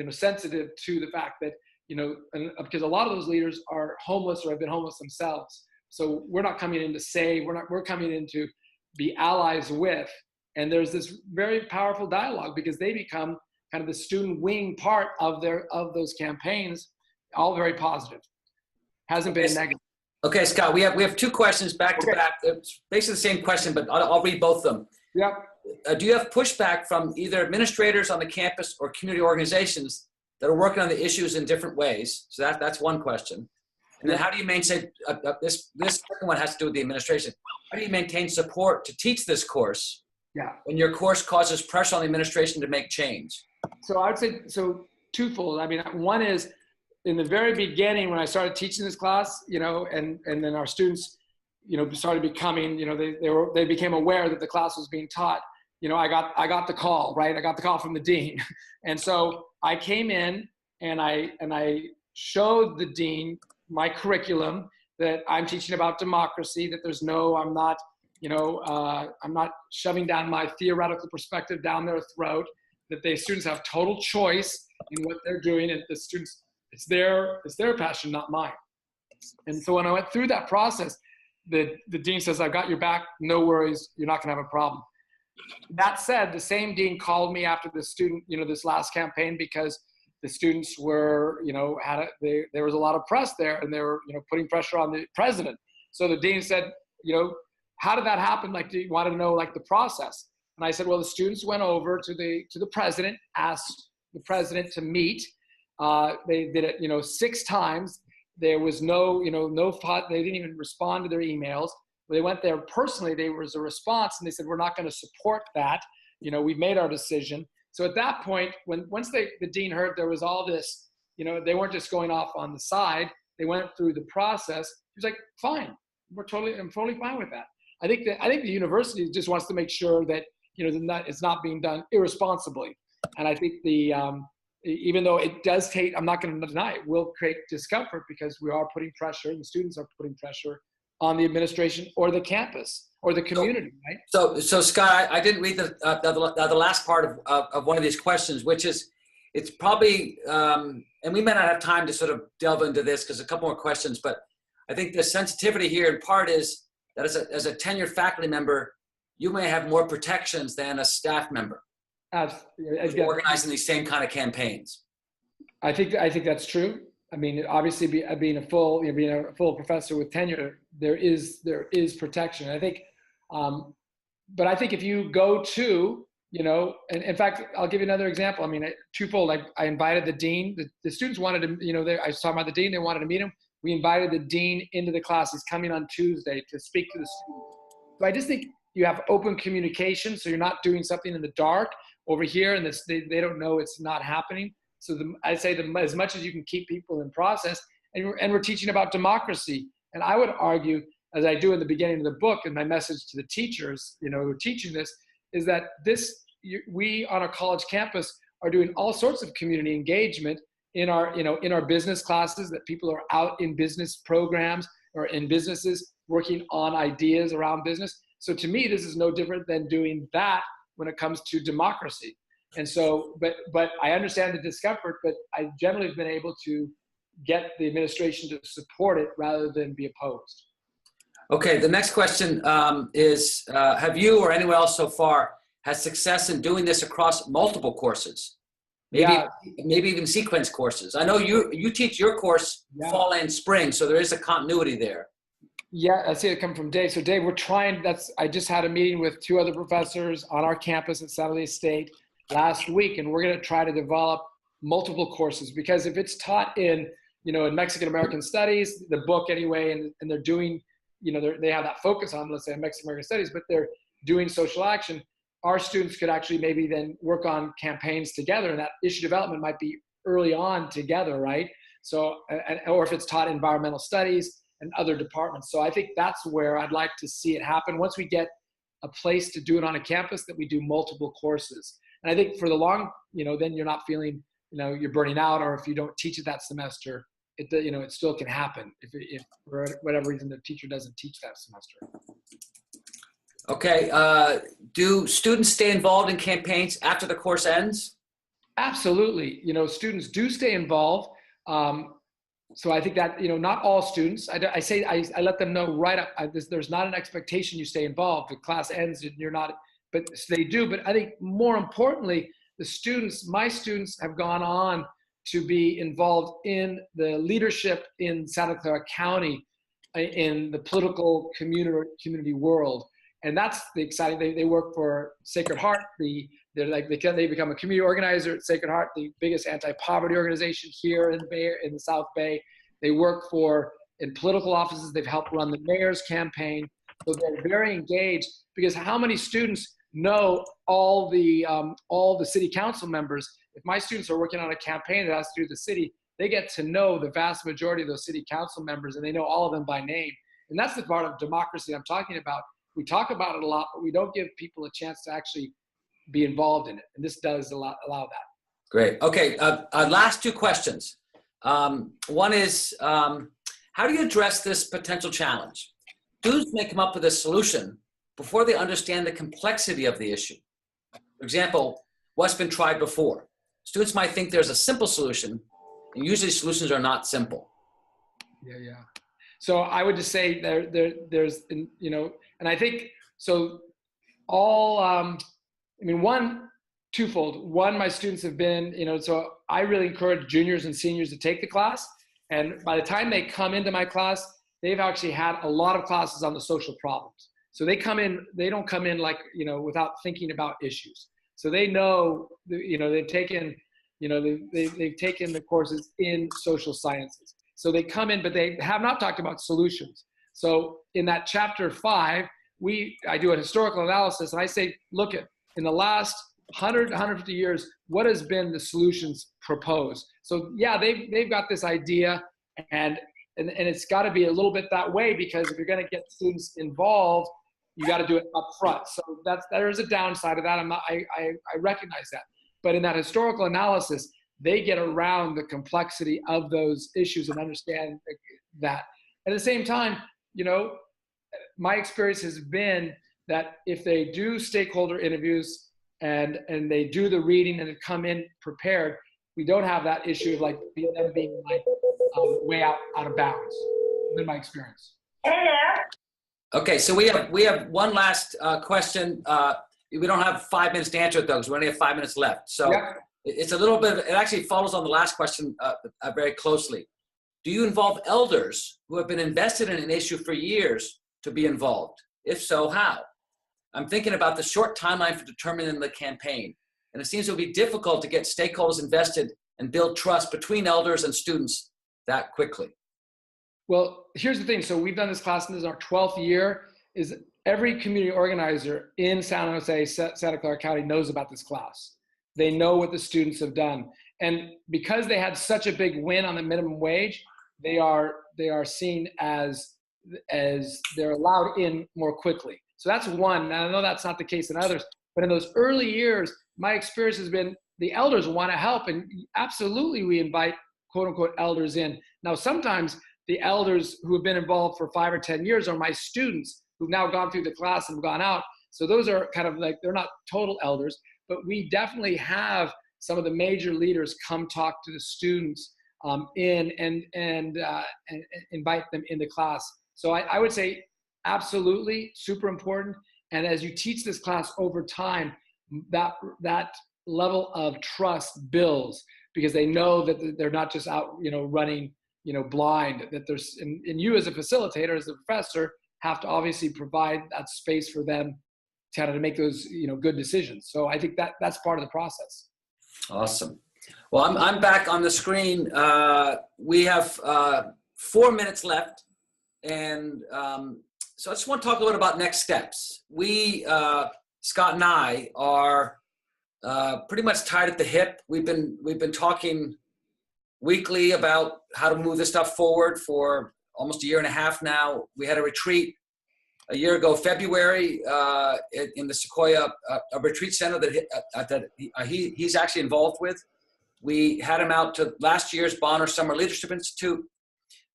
sensitive to the fact that because a lot of those leaders are homeless or have been homeless themselves. So we're not coming in to save, we're coming in to be allies with. And there's this very powerful dialogue, because they become kind of the student wing part of those campaigns, all very positive. Hasn't been a negative. Okay, Scott, we have 2 questions back to back. It's basically the same question, but I'll read both of them. Yep. Do you have pushback from either administrators on the campus or community organizations that are working on the issues in different ways? So that's one question. And then how do you maintain, this second one has to do with the administration. How do you maintain support to teach this course when your course causes pressure on the administration to make change? So I would say, twofold. I mean, one is in the very beginning when I started teaching this class, and then our students, started becoming, they became aware that the class was being taught. I got the call, right? I got the call from the dean. And so I came in and I showed the dean my curriculum, that I'm teaching about democracy, that I'm not I'm not shoving down my theoretical perspective down their throat, that the students have total choice in what they're doing, and the students, it's their passion, not mine. And so when I went through that process, the dean says, I've got your back, no worries, you're not gonna have a problem. That said, the same dean called me after the student, this last campaign, because the students were, there was a lot of press there, and they were, putting pressure on the president. So the dean said, how did that happen? Like, do you want to know, like, the process? And I said, well, the students went over to the president, asked the president to meet. They did it, 6 times. There was no thought. They didn't even respond to their emails. They went there personally. There was a response, and they said, we're not going to support that. We've made our decision. So at that point, once the dean heard there was all this, they weren't just going off on the side. They went through the process. He was like, fine, I'm totally fine with that. I think the university just wants to make sure that, it's not being done irresponsibly. And I think even though it does take, I'm not going to deny it, will create discomfort, because we are putting pressure, and the students are putting pressure on the administration or the campus or the community, right? So Scott, I didn't read the last part of one of these questions, which is, it's probably, and we may not have time to sort of delve into this because a couple more questions, but I think the sensitivity here in part is that as a tenured faculty member, you may have more protections than a staff member. Absolutely. Organizing these same kind of campaigns. I think that's true. I mean, obviously, being a full professor with tenure, there is protection. I think, but I think if you go to, and in fact, I'll give you another example. I mean, twofold. I invited the dean. The students wanted to, I was talking about the dean. They wanted to meet him. We invited the dean into the class. He's coming on Tuesday to speak to the students. So I just think you have open communication, so you're not doing something in the dark over here, and they don't know it's not happening. So I'd say as much as you can keep people in process, and we're teaching about democracy. And I would argue, as I do in the beginning of the book, and my message to the teachers, who are teaching this, is that we on a college campus are doing all sorts of community engagement in our business classes, that people are out in business programs or in businesses working on ideas around business. So to me, this is no different than doing that when it comes to democracy. And so, but I understand the discomfort, but I generally have been able to get the administration to support it rather than be opposed. Okay, the next question is, have you or anyone else so far had success in doing this across multiple courses? Maybe even sequence courses. I know you teach your course fall and spring, so there is a continuity there. Yeah, I see it come from Dave. So Dave, we're trying, I just had a meeting with 2 other professors on our campus at San Jose State last week, and we're going to try to develop multiple courses, because if it's taught in Mexican American studies, the book anyway, and they're doing, they have that focus on, let's say, Mexican American studies, but they're doing social action, our students could actually maybe then work on campaigns together, and that issue development might be early on together, right? So, or if it's taught environmental studies and other departments. So I think that's where I'd like to see it happen. Once we get a place to do it on a campus, that we do multiple courses. And I think for the long, then you're not feeling, you're burning out, or if you don't teach it that semester, it still can happen if for whatever reason the teacher doesn't teach that semester. Okay. Do students stay involved in campaigns after the course ends? Absolutely. Students do stay involved. So I think that, not all students, I let them know right up, there's not an expectation you stay involved. The class ends and you're not, but they do. But I think more importantly, my students have gone on to be involved in the leadership in Santa Clara County, in the political community world. And that's the exciting thing. They work for Sacred Heart. They become a community organizer at Sacred Heart, the biggest anti-poverty organization here in the South Bay. They work in political offices. They've helped run the mayor's campaign. So they're very engaged, because how many students know all the city council members? If my students are working on a campaign that has to do with the city, they get to know the vast majority of those city council members, and they know all of them by name. And that's the part of democracy I'm talking about. We talk about it a lot, but we don't give people a chance to actually be involved in it. And this does allow that. Great. Okay. Last 2 questions. One is, how do you address this potential challenge? Students may come up with a solution, before they understand the complexity of the issue. For example, what's been tried before? Students might think there's a simple solution, and usually solutions are not simple. Yeah. So I would just say there's, you know, and I think, so twofold. One, my students have been, you know, so I really encourage juniors and seniors to take the class. And by the time they come into my class, they've actually had a lot of classes on the social problems. So they don't come in like, you know, without thinking about issues. So they know, you know, they've taken the courses in social sciences. So they come in, but they have not talked about solutions. So in that chapter 5, I do a historical analysis, and I say, look at, in the last 100, 150 years, what has been the solutions proposed? So yeah, they've got this idea, and it's got to be a little bit that way, because if you're going to get students involved, you got to do it up front. So there is a downside of that. I recognize that. But in that historical analysis, they get around the complexity of those issues and understand that. At the same time, you know, my experience has been that if they do stakeholder interviews and they do the reading and they come in prepared, we don't have that issue of like them being like way out of bounds. In my experience. Okay, so we have one last question. We don't have 5 minutes to answer it though, because we only have 5 minutes left. So yeah. It's a little bit. It actually follows on the last question very closely. Do you involve elders who have been invested in an issue for years to be involved? If so, how? I'm thinking about the short timeline for determining the campaign, and it seems it would be difficult to get stakeholders invested and build trust between elders and students that quickly. Well, here's the thing. So we've done this class, and this is our 12th year. Is every community organizer in San Jose, Santa Clara County knows about this class. They know what the students have done. And because they had such a big win on the minimum wage, they are seen as they're allowed in more quickly. So that's one. And I know that's not the case in others, but in those early years, my experience has been the elders want to help, and absolutely we invite quote unquote elders in. Now, sometimes the elders who have been involved for 5 or 10 years are my students who've now gone through the class and gone out. So those are kind of like, they're not total elders, but we definitely have some of the major leaders come talk to the students and invite them in the class. So I would say absolutely super important. And as you teach this class over time, that level of trust builds, because they know that they're not just out, you know, running, you know, blind, that there's, and you as a facilitator, as a professor, have to obviously provide that space for them to make those, you know, good decisions. So I think that's part of the process. Awesome. Well, I'm back on the screen. We have 4 minutes left. And so I just want to talk a little about next steps. We, Scott and I, are pretty much tied at the hip. We've been talking weekly about how to move this stuff forward for almost a year and a half now. We had a retreat a year ago, February, in the Sequoia, a retreat center that he's actually involved with. We had him out to last year's Bonner Summer Leadership Institute.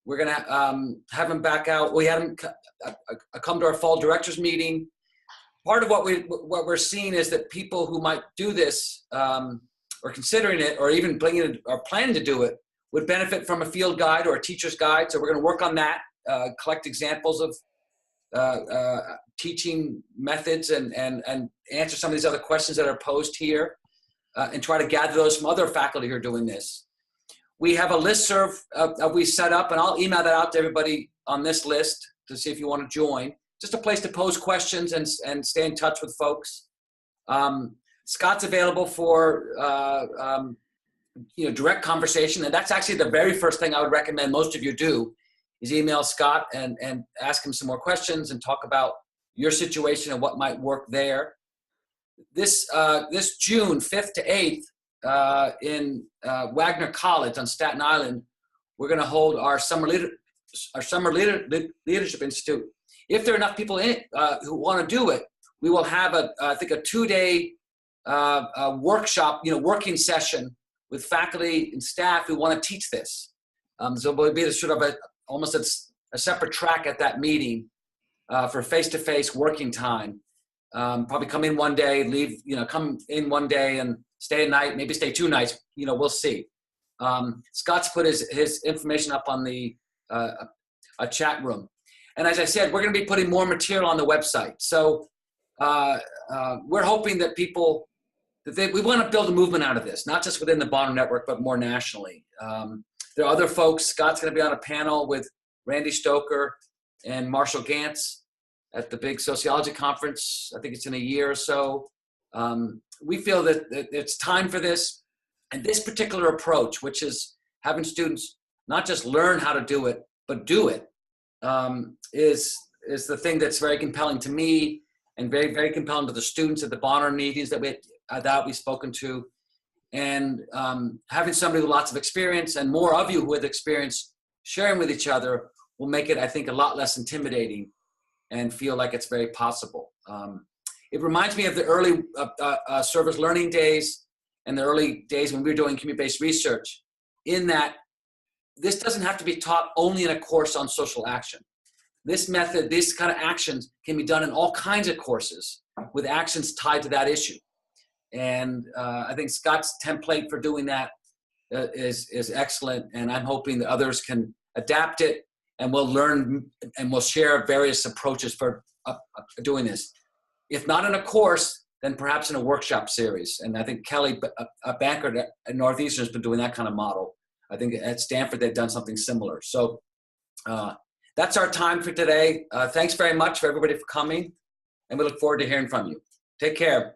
We're going to have him back out. We had him come to our fall directors meeting. Part of what we're seeing is that people who might do this or considering it, or even bringing it or planning to do it, would benefit from a field guide or a teacher's guide. So we're going to work on that, collect examples of teaching methods and answer some of these other questions that are posed here, and try to gather those from other faculty who are doing this. We have a listserv we set up, and I'll email that out to everybody on this list to see if you want to join. Just a place to pose questions and stay in touch with folks. Scott's available for direct conversation, and that's actually the very first thing I would recommend most of you do, is email Scott and ask him some more questions and talk about your situation and what might work there. This June 5th to 8th in Wagner College on Staten Island, we're going to hold our Summer Leadership Institute. If there are enough people in it who want to do it, we will have I think a 2-day workshop, working session with faculty and staff who want to teach this. So it will be almost a separate track at that meeting. for face-to-face working time. Probably come in one day, leave, come in one day and stay a night, maybe stay 2 nights, we'll see. Scott's put his information up on the a chat room. And as I said, we're going to be putting more material on the website. So we're hoping that people, we want to build a movement out of this, not just within the Bonner Network, but more nationally. There are other folks. Scott's going to be on a panel with Randy Stoker and Marshall Gantz at the big sociology conference. I think it's in a year or so. We feel that it's time for this. And this particular approach, which is having students not just learn how to do it, but do it, is the thing that's very compelling to me and very, very compelling to the students at the Bonner meetings that we've spoken to. And having somebody with lots of experience and more of you who have experience sharing with each other will make it, I think, a lot less intimidating and feel like it's very possible. It reminds me of the early service learning days and the early days when we were doing community-based research, in that this doesn't have to be taught only in a course on social action. This method, these kind of actions can be done in all kinds of courses with actions tied to that issue. And I think Scott's template for doing that is excellent. And I'm hoping that others can adapt it, and we'll learn and we'll share various approaches for doing this. If not in a course, then perhaps in a workshop series. And I think Kelly Bankert at Northeastern has been doing that kind of model. I think at Stanford, they've done something similar. So that's our time for today. Thanks very much for everybody for coming, and we look forward to hearing from you. Take care.